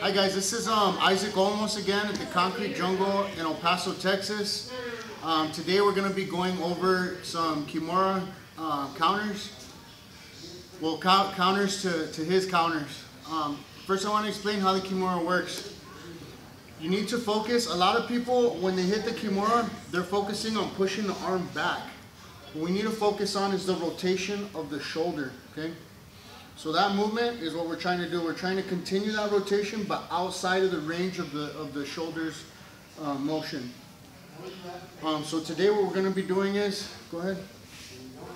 Hi guys, this is Isaac Olmos again at the Concrete Jungle in El Paso, Texas. Today we're going to be going over some kimura counters. Well, counters to his counters. First I want to explain how the kimura works. You need to focus. A lot of people, when they hit the kimura, they're focusing on pushing the arm back. What we need to focus on is the rotation of the shoulder, okay? So that movement is what we're trying to do. We're trying to continue that rotation, but outside of the range of the shoulders motion. So today what we're going to be doing is, go ahead.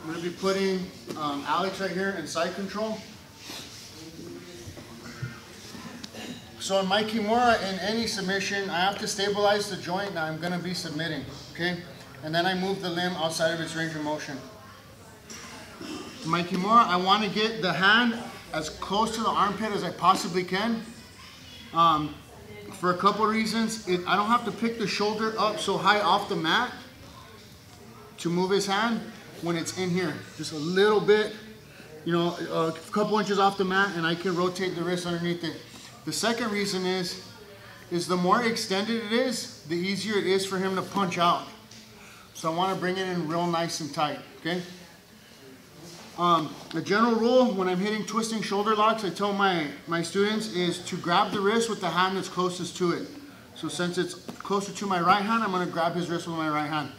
I'm going to be putting Alex right here in side control. So in my kimura, in any submission, I have to stabilize the joint that I'm going to be submitting, okay? And then I move the limb outside of its range of motion. In my kimura, I want to get the hand as close to the armpit as I possibly can. For a couple reasons. I don't have to pick the shoulder up so high off the mat to move his hand when it's in here. Just a little bit, you know, a couple inches off the mat, and I can rotate the wrist underneath it. The second reason is the more extended it is, the easier it is for him to punch out. So I want to bring it in real nice and tight, okay? The general rule when I'm hitting twisting shoulder locks, I tell my students is to grab the wrist with the hand that's closest to it. So since it's closer to my right hand, I'm going to grab his wrist with my right hand.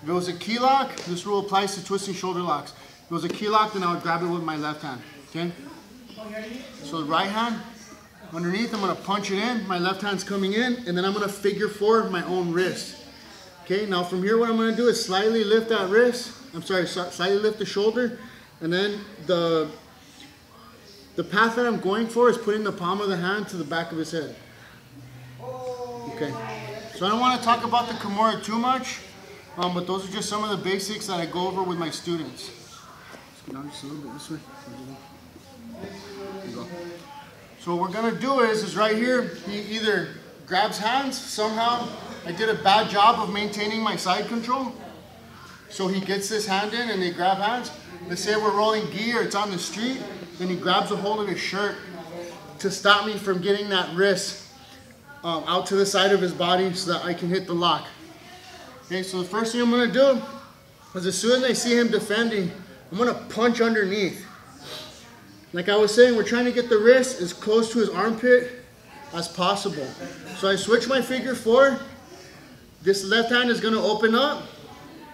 If it was a key lock, this rule applies to twisting shoulder locks. If it was a key lock, then I would grab it with my left hand, okay? So the right hand, underneath, I'm going to punch it in. My left hand's coming in, and then I'm going to figure four my own wrist. Okay, now from here what I'm going to do is slightly lift that wrist. Slightly lift the shoulder. And then the path that I'm going for is putting the palm of the hand to the back of his head. Okay, so I don't want to talk about the kimura too much, but those are just some of the basics that I go over with my students. Let's get down just a little bit this way. There you go. So what we're going to do is right here, he either grabs hands. Somehow I did a bad job of maintaining my side control. So he gets this hand in and they grab hands. Let's say we're rolling gi or it's on the street, then he grabs a hold of his shirt to stop me from getting that wrist out to the side of his body so that I can hit the lock. Okay, so the first thing I'm going to do is as soon as I see him defending, I'm going to punch underneath. Like I was saying, we're trying to get the wrist as close to his armpit as possible. So I switch my figure four. This left hand is going to open up.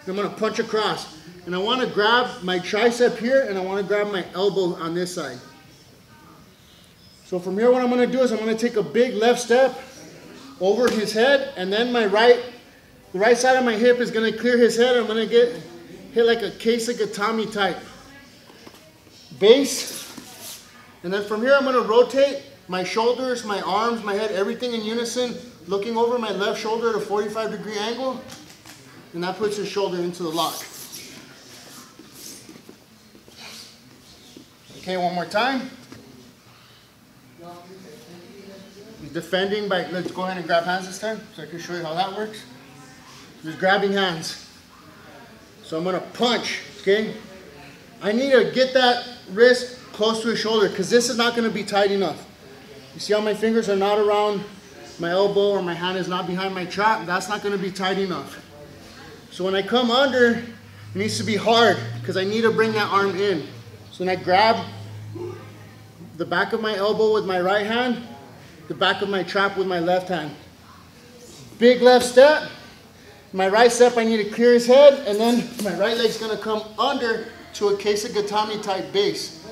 I'm going to punch across. And I want to grab my tricep here, and I want to grab my elbow on this side. So from here, what I'm going to do is I'm going to take a big left step over his head, and then the right side of my hip is going to clear his head. I'm going to hit like a case of gatami type base. And then from here, I'm going to rotate my shoulders, my arms, my head, everything in unison, looking over my left shoulder at a 45-degree angle. And that puts his shoulder into the lock. Okay, one more time. He's defending by, let's go ahead and grab hands this time so I can show you how that works. Just grabbing hands. So I'm going to punch, okay? I need to get that wrist close to his shoulder because this is not going to be tight enough. You see how my fingers are not around my elbow or my hand is not behind my trap? That's not going to be tight enough. So when I come under, it needs to be hard because I need to bring that arm in. So then I grab the back of my elbow with my right hand, the back of my trap with my left hand. Big left step. My right step, I need to clear his head, and then my right leg's going to come under to a case of gatami type base.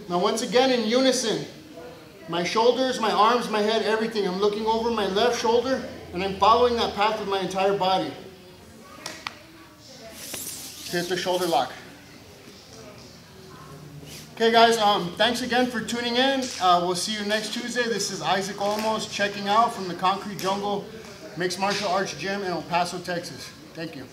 Now once again in unison, my shoulders, my arms, my head, everything. I'm looking over my left shoulder, and I'm following that path with my entire body. Here's the shoulder lock. Okay guys, thanks again for tuning in. We'll see you next Tuesday. This is Isaac Olmos checking out from the Concrete Jungle Mixed Martial Arts Gym in El Paso, Texas. Thank you.